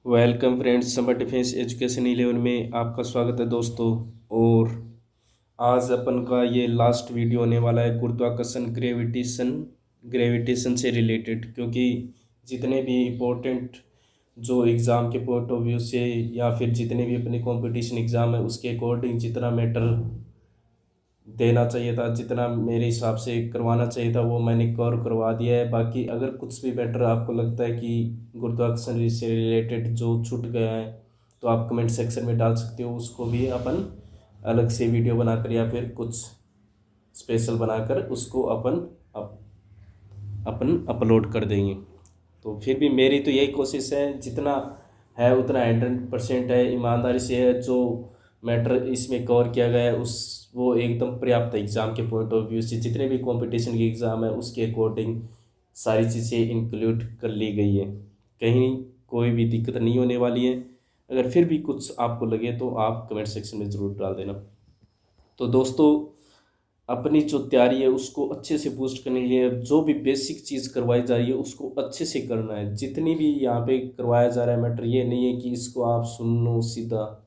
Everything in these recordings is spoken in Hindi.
Welcome friends, summer defence education 11 में आपका स्वागत है दोस्तों। और आज अपन का ये लास्ट वीडियो होने वाला है गुरुत्वाकर्षण ग्रेविटेशन से रिलेटेड, क्योंकि जितने भी इम्पोर्टेंट जो एग्ज़ाम के पॉइंट ऑफ व्यू से या फिर जितने भी अपने कंपटीशन एग्ज़ाम है उसके अकॉर्डिंग जितना मैटर देना चाहिए था, जितना मेरे हिसाब से करवाना चाहिए था वो मैंने कवर करवा दिया है। बाकी अगर कुछ भी बेटर आपको लगता है कि गुरुत्वाकर्षण से रिलेटेड जो छूट गया है तो आप कमेंट सेक्शन में डाल सकते हो, उसको भी अपन अलग से वीडियो बनाकर या फिर कुछ स्पेशल बनाकर उसको अपन अपलोड कर देंगे। तो फिर भी मेरी तो यही कोशिश है, जितना है उतना 100% है, ईमानदारी से है। जो मैटर इसमें कवर किया गया है उस वो एकदम पर्याप्त है एग्ज़ाम के पॉइंट ऑफ व्यू से। जितने भी कंपटीशन के एग्ज़ाम है उसके अकॉर्डिंग सारी चीज़ें इंक्लूड कर ली गई है, कहीं कोई भी दिक्कत नहीं होने वाली है। अगर फिर भी कुछ आपको लगे तो आप कमेंट सेक्शन में ज़रूर डाल देना। तो दोस्तों, अपनी जो तैयारी है उसको अच्छे से बूस्ट करने के लिए जो भी बेसिक चीज़ करवाई जा रही है उसको अच्छे से करना है। जितनी भी यहाँ पे करवाया जा रहा है मैटर, ये नहीं है कि इसको आप सुन लो सीधा,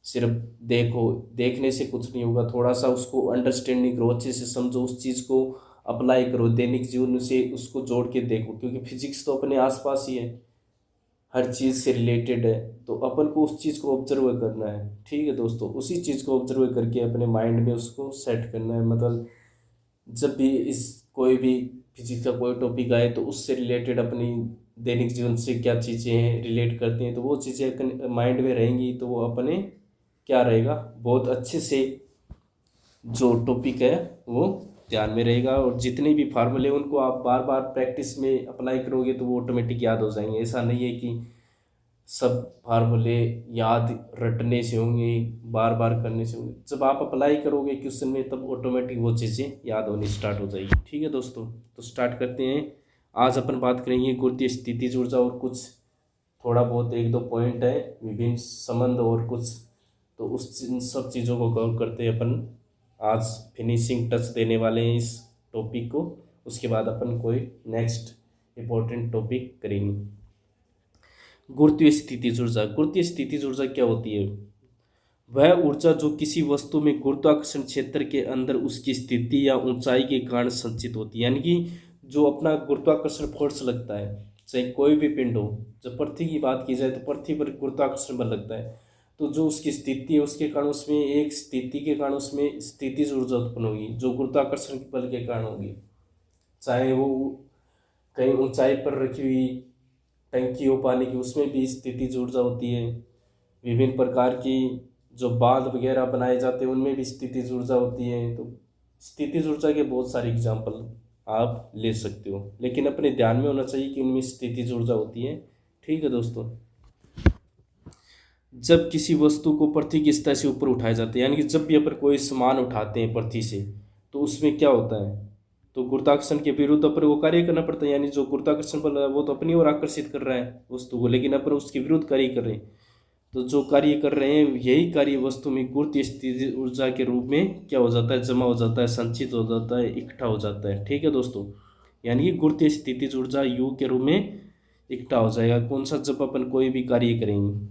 सिर्फ देखो। देखने से कुछ नहीं होगा, थोड़ा सा उसको अंडरस्टैंडिंग करो, अच्छे से समझो, उस चीज़ को अप्लाई करो, दैनिक जीवन से उसको जोड़ के देखो, क्योंकि फिजिक्स तो अपने आसपास ही है, हर चीज़ से रिलेटेड है। तो अपन को उस चीज़ को ऑब्जर्व करना है। ठीक है दोस्तों, उसी चीज़ को ऑब्जर्व करके अपने माइंड में उसको सेट करना है। मतलब जब भी इस कोई भी फिजिक्स का कोई टॉपिक आए तो उससे रिलेटेड अपनी दैनिक जीवन से क्या चीज़ें हैं रिलेट करती हैं, तो वो चीज़ें माइंड में रहेंगी तो वो अपने क्या रहेगा, बहुत अच्छे से जो टॉपिक है वो ध्यान में रहेगा। और जितने भी फार्मूले उनको आप बार बार प्रैक्टिस में अप्लाई करोगे तो वो ऑटोमेटिक याद हो जाएंगे। ऐसा नहीं है कि सब फार्मूले याद रटने से होंगे, बार बार करने से होंगे। जब आप अप्लाई करोगे क्वेश्चन में तब ऑटोमेटिक वो चीज़ें याद होनी स्टार्ट हो जाएगी। ठीक है दोस्तों, तो स्टार्ट करते हैं। आज अपन बात करेंगे गुरुत्वीय स्थितिज ऊर्जा और कुछ थोड़ा बहुत एक दो पॉइंट है, विभिन्न संबंध और कुछ, तो उस इन सब चीज़ों को कवर करते हैं अपन। आज फिनिशिंग टच देने वाले हैं इस टॉपिक को, उसके बाद अपन कोई नेक्स्ट इम्पोर्टेंट टॉपिक करेंगे। गुरुत्वीय स्थितिज ऊर्जा। गुरुत्वीय स्थितिज ऊर्जा क्या होती है? वह ऊर्जा जो किसी वस्तु में गुरुत्वाकर्षण क्षेत्र के अंदर उसकी स्थिति या ऊंचाई के कारण संचित होती है। यानी कि जो अपना गुरुत्वाकर्षण फोर्स लगता है, चाहे कोई भी पिंड हो, जब पृथ्वी की बात की जाए तो पृथ्वी पर गुरुत्वाकर्षण बल लगता है, तो जो उसकी स्थिति है उसके कारण उसमें एक स्थिति के कारण उसमें स्थितिज ऊर्जा उत्पन्न होगी जो गुरुत्वाकर्षण के बल के कारण होगी। चाहे वो कहीं ऊंचाई पर रखी हुई टंकी हो पानी की, उसमें भी स्थितिज ऊर्जा होती है। विभिन्न प्रकार की जो बांध वगैरह बनाए जाते हैं उनमें भी स्थितिज ऊर्जा होती है। तो स्थितिज ऊर्जा के बहुत सारे एग्जाम्पल आप ले सकते हो, लेकिन अपने ध्यान में होना चाहिए कि उनमें स्थितिज ऊर्जा होती है। ठीक है दोस्तों, जब किसी वस्तु को पृथ्वी की सतह से ऊपर उठाया जाता है, यानी कि जब भी अपन कोई सामान उठाते हैं पृथ्वी से, तो उसमें क्या होता है, तो गुरुत्वाकर्षण के विरुद्ध अपन को कार्य करना पड़ता है। यानी जो गुरुत्वाकर्षण बल है वो तो अपनी ओर आकर्षित कर रहा है वस्तु को, लेकिन अपन उसके विरुद्ध कार्य कर रहे हैं। तो जो कार्य कर रहे हैं यही कार्य वस्तु में गुरुत्वीय स्थिति ऊर्जा के रूप में क्या हो जाता है, जमा हो जाता है, संचित हो जाता है, इकट्ठा हो जाता है। ठीक है दोस्तों, यानी कि गुरुत्वीय स्थिति ऊर्जा यू के रूप में इकट्ठा हो जाएगा। कौन सा? जब अपन कोई भी कार्य करेंगे,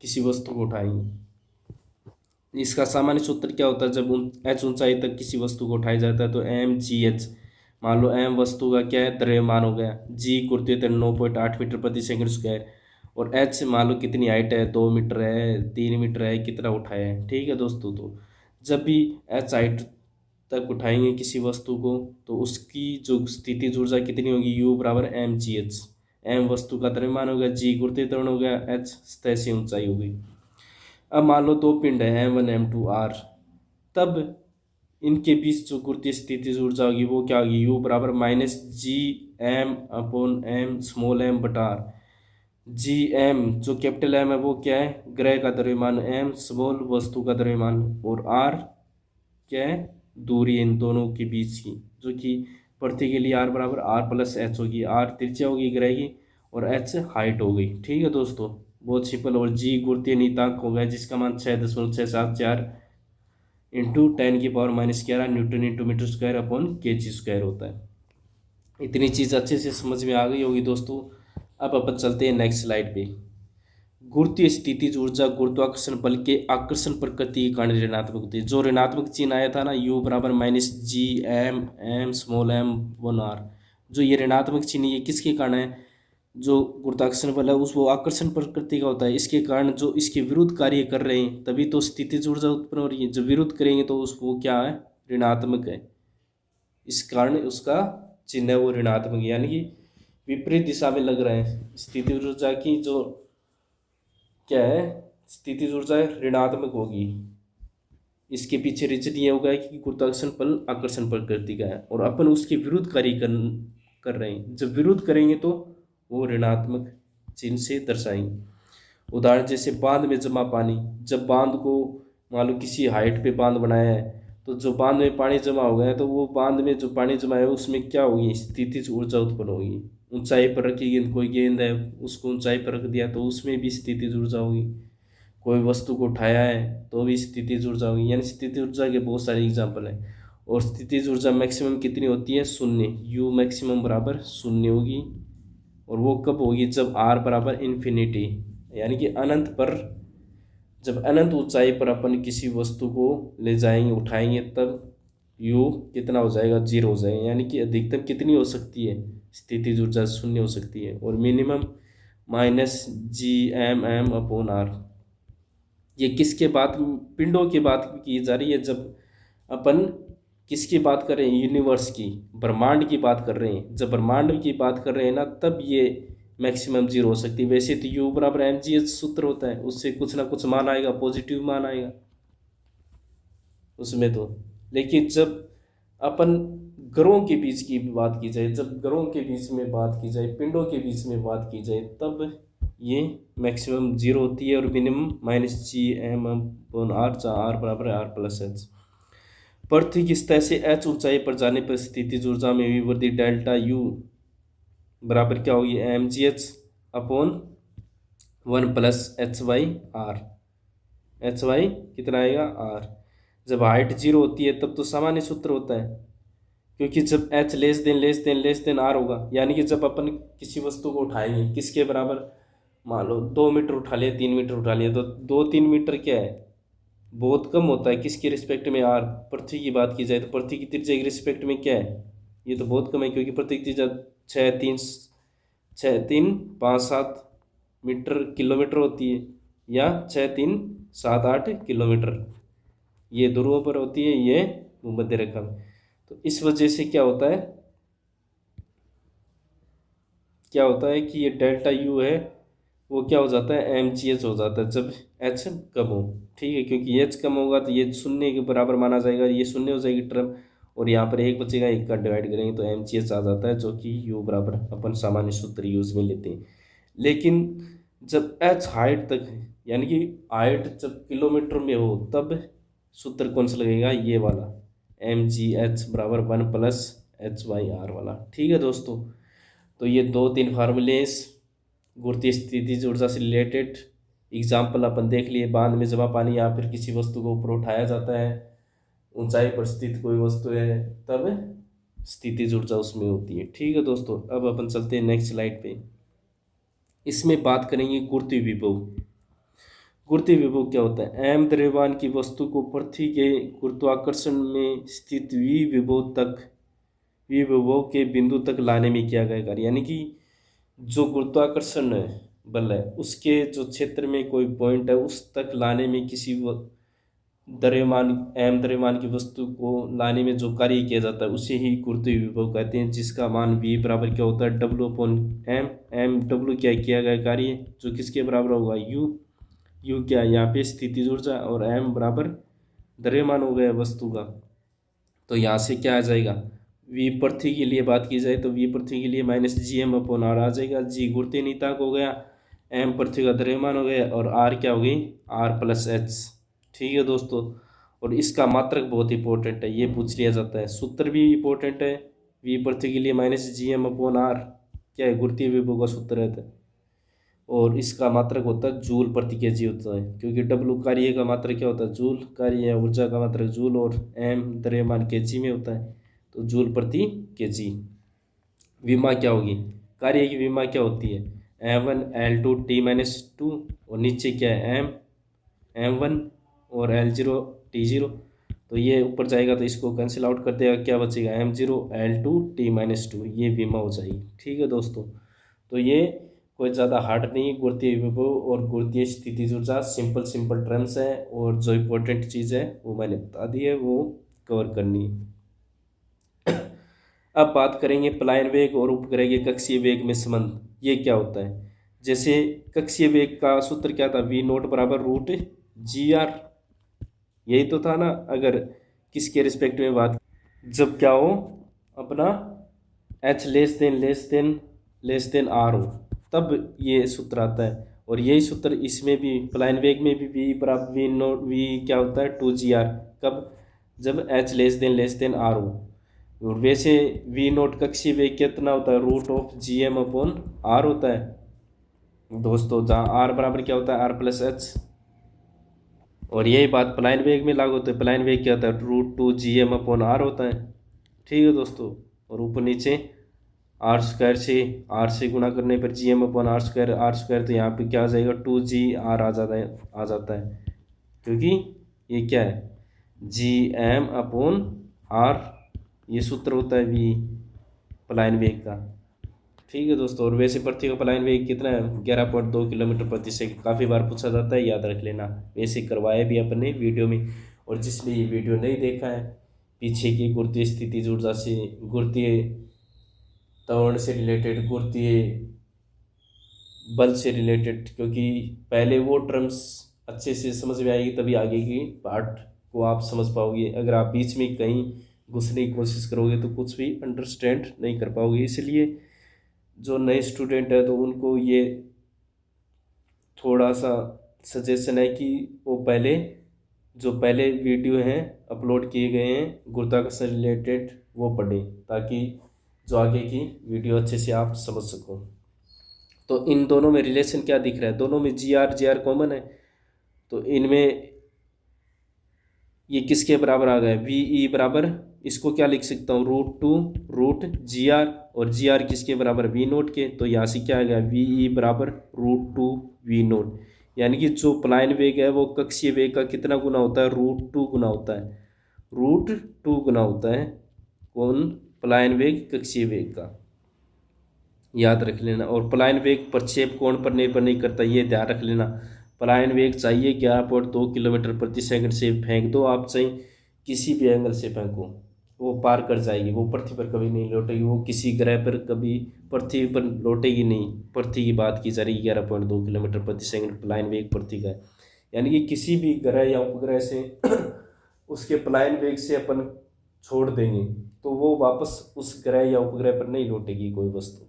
किसी वस्तु को उठाएंगे। इसका सामान्य सूत्र क्या होता है? जब एच ऊंचाई तक किसी वस्तु को उठाया जाता है तो एम जी एच, मान लो एम वस्तु का क्या है, द्रव्यमान हो गया, जी गुरुत्वीय त्वरण 9.8 मीटर प्रति सेकंड स्क्वायर, और एच मान लो कितनी हाइट है, 2 मीटर है, 3 मीटर है, कितना उठाया है। ठीक है दोस्तों, तो जब भी एच हाइट तक उठाएंगे किसी वस्तु को तो उसकी जो स्थिति ऊर्जा कितनी होगी, यू बराबर एम जी एच। एम वस्तु का द्रव्यमान हो गया, जी गुरुत्वीय त्वरण हो गया, एच सतह से ऊंचाई हो गई। अब मान लो दो पिंड है M1 M2 R, तब इनके बीच जो गुरुत्वीय स्थिति ऊर्जा होगी वो क्या होगी, U बराबर minus G M upon M small M बटा आर। जी एम जो कैपिटल एम है वो क्या है, ग्रह का द्रव्यमान, एम स्मॉल वस्तु का द्रव्यमान, और आर क्या है, दूरी इन दोनों के बीच की, जो कि पृथ्वी के लिए आर बराबर आर प्लस एच होगी। आर त्रिज्या होगी ग्रह की और एच हाइट हो गई। ठीक है दोस्तों, बहुत सिंपल। और जी गुरुत्वीय नियतांक हो गया जिसका मान 6.674 into 10⁻⁻11 newton into metre square upon K G square होता है। इतनी चीज़ अच्छे से समझ में आ गई होगी दोस्तों। अब अपन चलते हैं नेक्स्ट स्लाइड पे। गुरुत्वीय स्थितिज ऊर्जा गुरुत्वाकर्षण बल के आकर्षण प्रकृति के कारण ऋणात्मक होती है। जो ऋणात्मक चिन्ह आया था ना, U बराबर minus G M M small M one R, जो ये ऋणात्मक चिन्ह ये किसके कारण है? जो गुरुत्वाकर्षण बल है उस वो आकर्षण प्रकृति का होता है, इसके कारण जो इसके विरुद्ध कार्य कर रहे हैं तभी तो स्थितिज ऊर्जा उत्पन्न हो रही है। जब विरुद्ध करेंगे तो उसको क्या है? ऋणात्मक है। इस कारण उसका चिन्ह है वो ऋणात्मक है, यानी कि विपरीत दिशा में लग रहे हैं। स्थिति ऊर्जा की जो क्या है, स्थिति ऊर्जा ऋणात्मक होगी। इसके पीछे रीजन ये होगा कि गुरुत्वाकर्षण बल आकर्षण प्रकृति का है और अपन उसके विरुद्ध कार्य कर रहे हैं। जब विरुद्ध करेंगे तो वो ऋणात्मक चिन्ह से दर्शाएंगे। उदाहरण जैसे बांध में जमा पानी, जब बांध को मान लो किसी हाइट पे बांध बनाया है तो जो बांध में पानी जमा हो गया है तो वो बांध में जो पानी जमा है उसमें क्या होगी? स्थितिज ऊर्जा उत्पन्न होगी। ऊंचाई पर रखी गेंद, कोई गेंद है उसको ऊंचाई पर रख दिया तो उसमें भी स्थितिज ऊर्जा होगी। कोई वस्तु को उठाया है तो भी स्थितिज ऊर्जा होगी। यानी स्थितिज ऊर्जा के बहुत सारे एग्जाम्पल हैं। और स्थितिज ऊर्जा मैक्सिमम कितनी होती है? शून्य। यू मैक्सिमम बराबर शून्य होगी। और वो कब होगी? जब आर बराबर इन्फिनिटी, यानी कि अनंत पर, जब अनंत ऊंचाई पर अपन किसी वस्तु को ले जाएंगे उठाएंगे तब यू कितना हो जाएगा? जीरो हो जाएगा। यानी कि अधिकतम कितनी हो सकती है? स्थितिज ऊर्जा शून्य हो सकती है। और minimum minus G M M upon R. ये किसके बात, पिंडों की बात की जा रही है। जब अपन किसकी बात कर रहे हैं? यूनिवर्स की, ब्रह्मांड की बात कर रहे हैं। जब ब्रह्मांड की बात कर रहे हैं ना तब ये मैक्सिमम जीरो हो सकती है। वैसे तो यू बराबर एम जी एच सूत्र होता है, उससे कुछ ना कुछ मान आएगा, पॉजिटिव मान आएगा उसमें तो। लेकिन जब अपन ग्रहों के बीच की बात की जाए, जब ग्रहों के बीच में बात की जाए, पिंडों के बीच में बात की जाए तब ये मैक्सिमम जीरो होती है और minimum minus G M M R, जहाँ आर बराबर है आर प्लस एच। पृथ्वी की सतह से एच ऊंचाई पर जाने पर स्थितिज ऊर्जा में हुई वृद्धि डेल्टा यू बराबर क्या होगी? M G H upon one plus H Y R. H Y कितना आएगा? आर। जब हाइट जीरो होती है तब तो सामान्य सूत्र होता है, क्योंकि जब एच लेस देन आर होगा। यानी कि जब अपन किसी वस्तु को उठाएंगे किसके बराबर, मान लो 2 मीटर उठा लिया, 3 मीटर उठा लिया, तो 2-3 मीटर क्या है? बहुत कम होता है। किसके रिस्पेक्ट में? आर। पृथ्वी की बात की जाए तो पृथ्वी की त्रिज्या के रिस्पेक्ट में क्या है? ये तो बहुत कम है, क्योंकि पृथ्वी की त्रिज्या 6-3-5-7 मीटर किलोमीटर होती है, या 6-3-7-8 किलोमीटर ये ध्रुवों पर होती है, ये भूमध्य रेखा में। तो इस वजह से क्या होता है कि ये डेल्टा यू है वो क्या हो जाता है? एम जी एच हो जाता है जब एच कम हो। ठीक है, क्योंकि एच कम होगा तो ये शून्य के बराबर माना जाएगा, ये शून्य हो जाएगी टर्म, और यहाँ पर एक बचेगा, एक का डिवाइड करेंगे तो एम जी एच आ जाता है, जो कि यू बराबर अपन सामान्य सूत्र यूज में लेते हैं। लेकिन जब एच हाइट तक है, यानी कि हाइट जब किलोमीटर में हो तब सूत्र कौन सा लगेगा? ये वाला, एम जी एच बराबर one plus H Y R वाला। ठीक है दोस्तों, तो ये 2-3 फार्मूलेस गुरुत्वीय स्थितिज ऊर्जा से रिलेटेड एग्जाम्पल अपन देख लिए। बांध में जमा पानी या फिर किसी वस्तु को ऊपर उठाया जाता है, ऊंचाई पर स्थित कोई वस्तु है, तब स्थितिज ऊर्जा उसमें होती है। ठीक है दोस्तों, अब अपन चलते हैं नेक्स्ट स्लाइड पे। इसमें बात करेंगे गुरुत्वीय विभव। गुरुत्वीय विभव क्या होता है? एम द्रव्यमान की वस्तु को पृथ्वी के गुरुत्वाकर्षण में स्थित विभव के बिंदु तक लाने में किया गया कार्य। यानी कि जो गुरुत्वाकर्षण बल है उसके जो क्षेत्र में कोई पॉइंट है उस तक लाने में किसी द्रव्यमान एम द्रव्यमान की वस्तु को लाने में जो कार्य किया जाता है उसे ही गुरुत्वीय विभव कहते हैं, जिसका मान v बराबर क्या होता है? W upon M. M W क्या किया गया कार्य जो किसके बराबर होगा? यू क्या यहाँ पे स्थितिज ऊर्जा, और एम बराबर द्रव्यमान हो गया वस्तु का। तो यहाँ से क्या आ जाएगा? वी पृथ्वी के लिए बात की जाए तो वी पृथ्वी के लिए minus G M upon R आ जाएगा। जी गुरुत्वीय नियतांक हो गया, एम पृथ्वी का द्रव्यमान हो गया, और आर क्या हो गई? R plus H. ठीक है दोस्तों, और इसका मात्रक बहुत इंपॉर्टेंट है, ये पूछ लिया जाता है। सूत्र भी इंपॉर्टेंट है। वी पृथ्वी के लिए minus G M upon R क्या है? गुरुत्वीय विभव का सूत्र रहता है, और इसका मात्रक होता है जूल प्रति केजी होता है, क्योंकि डब्ल्यू कार्य का मात्रक क्या होता है? जूल। कार्य या ऊर्जा का मात्रक जूल, और एम द्रव्यमान केजी में होता है, तो जूल प्रति केजी। विमा क्या होगी? कार्य की विमा क्या होती है? M1 L2 T-2 और नीचे क्या है M1 और L0 T0। तो ये ऊपर जाएगा तो इसको कैंसिल आउट कर देगा, क्या बचेगा M0 L2 T-2, ये विमा हो जाएगी। ठीक है दोस्तों, तो ये कोई ज़्यादा हार्ड नहीं है। गुरुत्वीय विभव और गुरुत्वीय स्थितिज ऊर्जा सिंपल सिंपल टर्म्स है, और जो इम्पोर्टेंट चीज़ है वो मैंने बता दी है, वो कवर करनी है। अब बात करेंगे पलायन वेग और उपग्रह के कक्षीय वेग में संबंध, ये क्या होता है। जैसे कक्षीय वेग का सूत्र क्या था, V0 बराबर रूट GR, यही तो था ना। अगर किसके रिस्पेक्ट में बात, जब क्या हो अपना H लेस देन R हो, तब ये सूत्र आता है। और यही सूत्र इसमें भी पलायन वेग में भी V बराबर V क्या होता है 2GR, कब, जब H लेस देन R हो। और वैसे V0 कक्षीय वेग कितना होता है, √GM/R होता है दोस्तों, जहाँ R बराबर क्या होता है R+H। और यही बात पलायन वेग में लागू होता है, पलायन वेग क्या होता है √2GM/R होता है। ठीक है दोस्तों, और ऊपर नीचे R से गुणा करने पर GM/R², तो यहाँ पे क्या आ जाएगा 2GR आ जाता है, क्योंकि ये क्या है GM/R, ये सूत्र होता है V पलायन वेग का। ठीक है दोस्तों, और वैसे पृथ्वी का पलायन वेग कितना है 11.2 किलोमीटर प्रति सेकंड, काफ़ी बार पूछा जाता है, याद रख लेना। वैसे करवाया भी अपने वीडियो में, और जिसने ये वीडियो नहीं देखा है, पीछे की गुरुत्वीय स्थितिज ऊर्जा से, गुरुत्वीय त्वरण से रिलेटेड, गुरुत्वीय बल से रिलेटेड, क्योंकि पहले वो टर्म्स अच्छे से समझ में आएगी तभी आगे की पार्ट को आप समझ पाओगे। अगर आप बीच में कहीं घुसने की कोशिश करोगे तो कुछ भी अंडरस्टैंड नहीं कर पाओगे। इसलिए जो नए स्टूडेंट है तो उनको ये थोड़ा सा सजेशन है कि वो पहले वीडियो हैं अपलोड किए गए हैं गुरुत्वाकर्षण रिलेटेड, वो पढ़ें, ताकि जो आगे की वीडियो अच्छे से आप समझ सको। तो इन दोनों में रिलेशन क्या दिख रहा है, दोनों में GR कॉमन है, तो इनमें ये किसके बराबर आ गया VE बराबर, इसको क्या लिख सकता हूँ √2 √GR, और GR किसके बराबर V0 के, तो यहाँ से क्या आ गया VE बराबर √2 V0। यानी कि जो पलायन वेग है वो कक्षीय वेग का कितना गुना होता है √2 गुना होता है, √2 गुना होता है कौन, पलायन वेग कक्षीय वेग का, याद रख लेना। और पलायन वेग प्रक्षेप कोण पर निर्भर नहीं करता, ये ध्यान रख लेना। पलायन वेग चाहिए 11.2 किलोमीटर प्रति सेकंड से फेंक दो आप, चाहे किसी भी एंगल से फेंको, वो पार कर जाएगी, वो पृथ्वी पर कभी नहीं लौटेगी, वो किसी ग्रह पर कभी पृथ्वी पर लौटेगी नहीं। पृथ्वी की बात की जा रही है, 11.2 किलोमीटर प्रति सेकंड पलायन वेग पृथ्वी का है। यानी कि किसी भी ग्रह या उपग्रह से उसके पलायन वेग से अपन छोड़ देंगे तो वो वापस उस ग्रह या उपग्रह पर नहीं लौटेगी कोई वस्तु।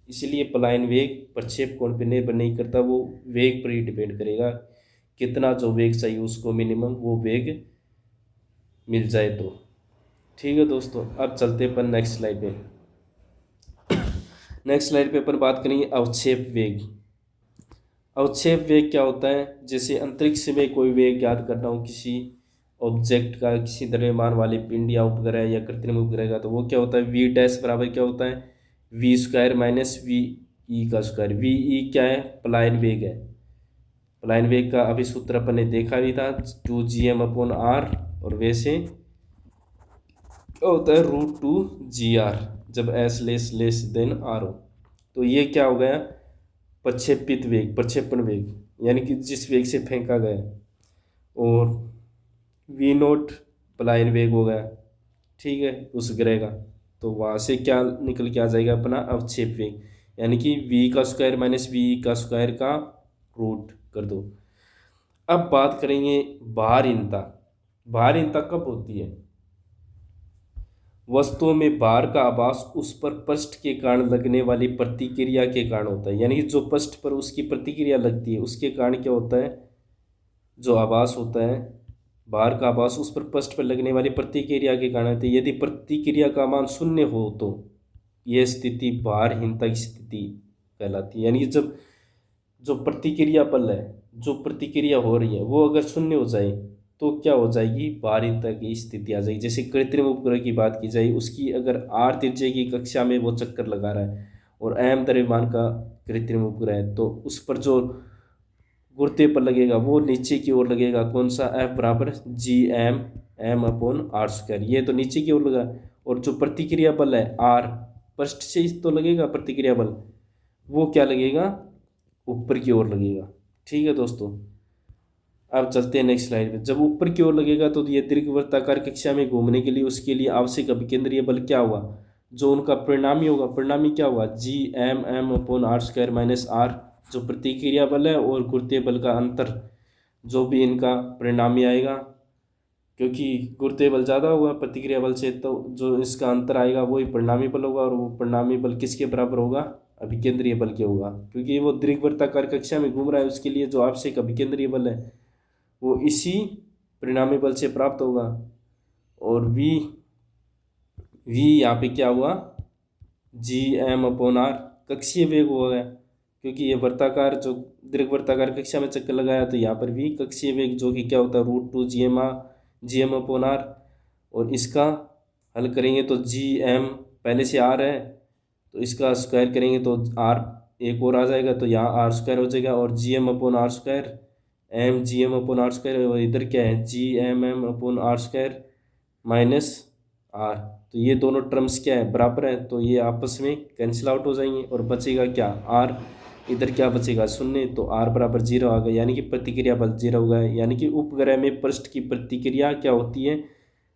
इसलिए पलायन वेग प्रक्षेप कोण पर निर्भर नहीं करता, वो वेग पर ही डिपेंड करेगा, कितना जो वेग चाहिए उसको मिनिमम वो वेग मिल जाए तो। ठीक है दोस्तों, अब चलते अपन नेक्स्ट स्लाइड पे। नेक्स्ट स्लाइड पे अपन बात करेंगे अवक्षेप वेग। अवक्षेप वेग क्या होता है, जैसे अंतरिक्ष में कोई वेग ज्ञात करना हो किसी ऑब्जेक्ट का, किसी द्रव्यमान वाले पिंड या उपग्रह या कृत्रिम उपग्रह का, तो वो क्या होता है V' बराबर क्या होता है V² माइनस VE का स्क्वायर। VE क्या है पलायन वेग है, पलायन वेग का अभी सूत्र अपन ने देखा भी था 2GM/R, और वैसे क्या होता है √2GR जब S लेस देन R हो। तो ये क्या हो गया प्रक्षेपित वेग, प्रक्षेपण वेग, यानी कि जिस वेग से फेंका गया, और V0 पलायन वेग हो गया, ठीक है उस ग्रह का। तो वहाँ से क्या निकल के आ जाएगा अपना अवक्षेप वेग, यानी कि V² माइनस VE का स्क्वायर का रूट कर दो। अब बात करेंगे भारहीनता। भारहीनता कब होती है, वस्तुओं में भार का आभास उस पर पृष्ठ के कारण लगने वाली प्रतिक्रिया के कारण होता है। यानी कि जो पृष्ठ पर उसकी प्रतिक्रिया लगती है उसके कारण क्या होता है, जो आभास होता है, भार का आभास उस पर पृष्ठ पर लगने वाली प्रतिक्रिया के कारण होती है। यदि प्रतिक्रिया का मान शून्य हो तो यह स्थिति भारहीनता की स्थिति कहलाती है। यानी कि जब जो प्रतिक्रिया बल है, जो प्रतिक्रिया हो रही है वो अगर शून्य हो जाए तो क्या हो जाएगी भारहीनता की स्थिति आ जाएगी। जैसे कृत्रिम उपग्रह की बात की जाए, उसकी अगर R त्रिज्या की कक्षा में वो चक्कर लगा रहा है और m द्रव्यमान का कृत्रिम उपग्रह है, तो उस पर जो गुरुत्व पर लगेगा वो नीचे की ओर लगेगा। कौन सा? F बराबर G m m/r²। ये तो नीचे की ओर लगा। और जो प्रतिक्रिया बल है R, पृष्ठ से तो लगेगा प्रतिक्रिया बल, वो क्या लगेगा? ऊपर की ओर लगेगा। ठीक है दोस्तों, अब चलते हैं नेक्स्ट स्लाइड पे। जब ऊपर की ओर लगेगा तो ये दीर्घवृत्ताकार कक्षा में घूमने के लिए उसके लिए आवश्यक अभिकेंद्रीय बल क्या हुआ? जो उनका परिणामी होगा, परिणामी क्या हुआ? G m m/r² minus R, जो प्रतिक्रिया बल है और गुरुत्वीय बल का अंतर, जो भी इनका परिणामी आएगा, क्योंकि गुरुत्वीय बल ज़्यादा होगा प्रतिक्रिया बल से, तो जो इसका अंतर आएगा वही परिणामी बल होगा। और वो परिणामी बल किसके बराबर होगा? अभिकेंद्रीय बल के होगा, क्योंकि वो दीर्घवृत्ताकार कक्षा में घूम रहा है, उसके लिए जो आवश्यक अभिकेंद्रीय बल है वो इसी परिणामी बल से प्राप्त होगा। और v यहाँ पे क्या हुआ? G m/r कक्षीय वेग हो गया, क्योंकि ये वृत्ताकार जो दीर्घवृत्ताकार कक्षा में चक्कर लगाया, तो यहाँ पर भी कक्षीय वेग जो कि क्या होता है? √2 Gm/r। और इसका हल करेंगे तो Gm पहले से r है, तो इसका स्क्वायर करेंगे तो r एक और आ जाएगा, तो यहाँ r² हो जाएगा। और Gm/r², Gm/r², और इधर क्या है? Gmm/r² minus r। तो ये दोनों टर्म्स क्या है? बराबर है, तो ये आपस में कैंसिल आउट हो जाएंगे और बचेगा क्या? r। इधर क्या बचेगा? 0। तो r बराबर 0 आ गया, यानी कि प्रतिक्रिया बल 0 होगा। यानी कि उपग्रह में पृष्ठ की प्रतिक्रिया क्या होती है?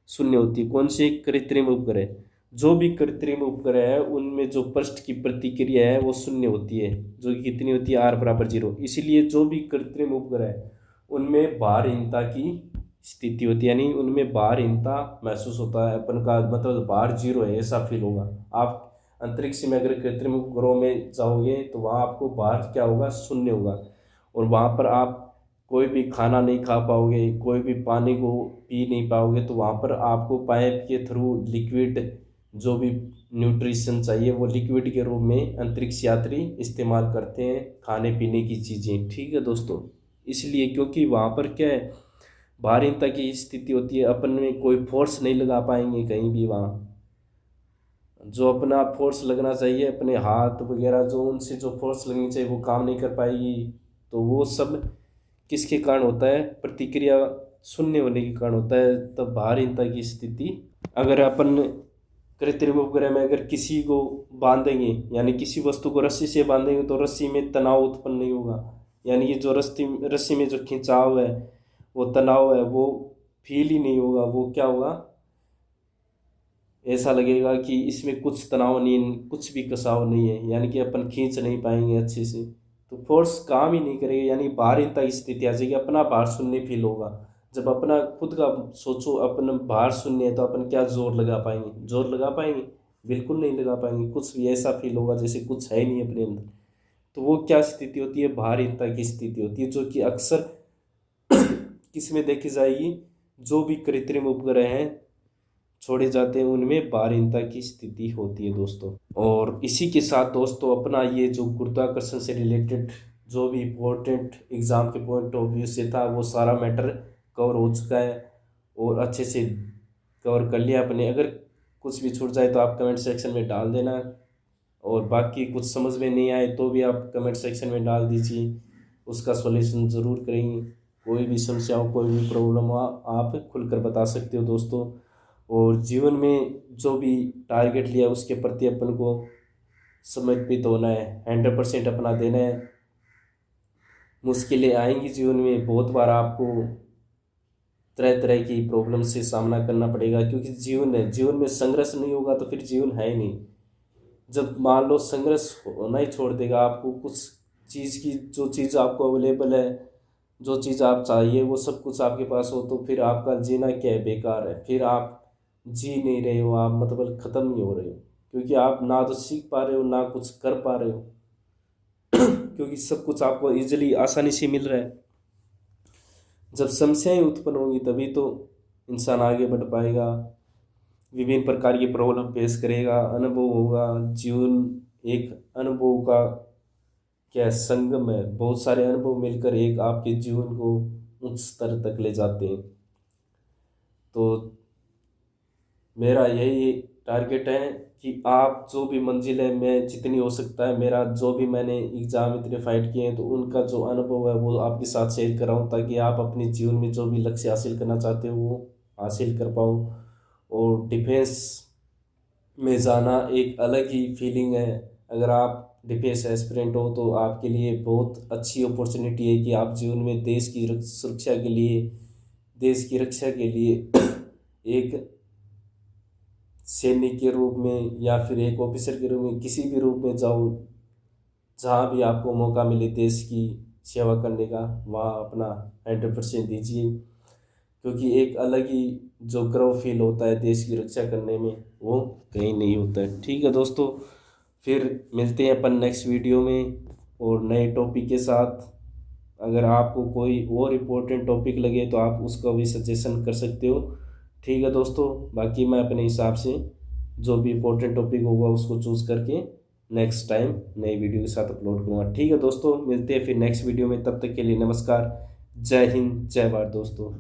0 होती है। कौन से? कृत्रिम उपग्रह। जो भी कृत्रिम उपग्रह है उनमें जो पृष्ठ की प्रतिक्रिया है वो 0 होती है, जो कि कितनी होती है? r बराबर 0। इसीलिए जो भी कृत्रिम उपग्रह है उनमें भारहीनता की स्थिति होती है, यानी उनमें भारहीनता महसूस होता है। अपन का मतलब भार 0 है ऐसा फील होगा। आप अंतरिक्ष में अगर कृत्रिम उपग्रहों में जाओगे तो वहाँ आपको भार क्या होगा? 0 होगा। और वहाँ पर आप कोई भी खाना नहीं खा पाओगे, कोई भी पानी को पी नहीं पाओगे, तो वहाँ पर आपको पाइप के थ्रू लिक्विड, जो भी न्यूट्रिशन चाहिए वो लिक्विड के रूप में अंतरिक्ष यात्री इस्तेमाल करते हैं, खाने पीने की चीज़ें। ठीक है दोस्तों, इसलिए क्योंकि वहाँ पर क्या है? भारहीनता की स्थिति होती है, अपन में कोई फोर्स नहीं लगा पाएंगे कहीं भी। वहाँ जो अपना फोर्स लगना चाहिए, अपने हाथ वगैरह जो उनसे जो फोर्स लगनी चाहिए वो काम नहीं कर पाएगी। तो वो सब किसके कारण होता है? प्रतिक्रिया 0 होने के कारण होता है। तब भारहीनता की स्थिति, अगर अपन कृत्रिम उपग्रह में अगर किसी को बांधेंगे, यानी किसी वस्तु को रस्सी से बांधेंगे, तो रस्सी में तनाव उत्पन्न नहीं होगा। यानी कि जो रस्सी में जो खिंचाव है, वो तनाव है, वो फील ही नहीं होगा। वो क्या होगा? ऐसा लगेगा कि इसमें कुछ तनाव नहीं, कुछ भी कसाव नहीं है, यानी कि अपन खींच नहीं पाएंगे अच्छे से, तो फोर्स काम ही नहीं करेगा, यानी भारहीनता की स्थिति आ जाएगी। अपना भार शून्य फील होगा। जब अपना खुद का सोचो, अपन भार शून्य है, तो अपन क्या जोर लगा पाएंगे? जोर लगा पाएंगे? बिल्कुल नहीं लगा पाएंगे। कुछ भी ऐसा फील होगा जैसे कुछ है नहीं अपने अंदर। तो वो क्या स्थिति होती है? भारहीनता की स्थिति होती है, जो कि अक्सर किस में देखी जाएगी? जो भी कृत्रिम उपग्रह हैं छोड़े जाते हैं उनमें भारहीनता की स्थिति होती है दोस्तों। और इसी के साथ दोस्तों अपना ये जो गुरुत्वाकर्षण से रिलेटेड जो भी इम्पोर्टेंट एग्ज़ाम के पॉइंट ऑफ व्यू से था, वो सारा मैटर कवर हो चुका है और अच्छे से कवर कर लिया अपने। अगर कुछ भी छूट जाए तो आप कमेंट सेक्शन में डाल देना, और बाकी कुछ समझ में नहीं आए तो भी आप कमेंट सेक्शन में डाल दीजिए, उसका सॉल्यूशन ज़रूर करेंगे। कोई भी समस्या हो, कोई भी प्रॉब्लम हो, आप खुलकर बता सकते हो दोस्तों। और जीवन में जो भी टारगेट लिया उसके प्रति अपन को समर्पित होना है, 100% अपना देना है। मुश्किलें आएंगी जीवन में, बहुत बार आपको तरह तरह की प्रॉब्लम से सामना करना पड़ेगा, क्योंकि जीवन है, जीवन में संघर्ष नहीं होगा तो फिर जीवन है ही नहीं। जब मान लो संघर्ष होना ही छोड़ देगा, आपको कुछ चीज़ की, जो चीज़ आपको अवेलेबल है, जो चीज़ आप चाहिए वो सब कुछ आपके पास हो, तो फिर आपका जीना क्या है? बेकार है। फिर आप जी नहीं रहे हो, आप मतलब ख़त्म ही हो रहे हो, क्योंकि आप ना तो सीख पा रहे हो ना कुछ कर पा रहे हो क्योंकि सब कुछ आपको इजीली आसानी से मिल रहा है। जब समस्याएं उत्पन्न होंगी तभी तो इंसान आगे बढ़ पाएगा, विभिन्न प्रकार की प्रॉब्लम फेस करेगा, अनुभव होगा। जीवन एक अनुभव का क्या संगम है, बहुत सारे अनुभव मिलकर एक आपके जीवन को उच्च स्तर तक ले जाते हैं। तो मेरा यही टारगेट है कि आप जो भी मंजिल है, मैं जितनी हो सकता है मेरा जो भी मैंने एग्ज़ाम इतने फाइट किए हैं तो उनका जो अनुभव है वो आपके साथ शेयर कर रहा हूँ, ताकि आप अपने जीवन में जो भी लक्ष्य हासिल करना चाहते हो वो हासिल कर पाओ। और डिफेंस में जाना एक अलग ही फीलिंग है। अगर आप डिफेंस एस्पिरेंट हो तो आपके लिए बहुत अच्छी अपॉर्चुनिटी है कि आप जीवन में देश की सुरक्षा के लिए, देश की रक्षा के लिए एक सैनिक के रूप में या फिर एक ऑफिसर के रूप में किसी भी रूप में जाओ, जहाँ भी आपको मौका मिले देश की सेवा करने का, वहाँ अपना 100% दीजिए। क्योंकि एक अलग ही जो गर्व फील होता है देश की रक्षा करने में वो कहीं नहीं होता है। ठीक है दोस्तों, फिर मिलते हैं अपन नेक्स्ट वीडियो में और नए टॉपिक के साथ। अगर आपको कोई और इम्पोर्टेंट टॉपिक लगे तो आप उसका भी सजेशन कर सकते हो। ठीक है दोस्तों, बाकी मैं अपने हिसाब से जो भी इम्पोर्टेंट टॉपिक होगा उसको चूज़ करके नेक्स्ट टाइम नई वीडियो के साथ अपलोड करूँगा। ठीक है दोस्तों, मिलते हैं फिर नेक्स्ट वीडियो में, तब तक के लिए नमस्कार। जय हिंद, जय भारत दोस्तों।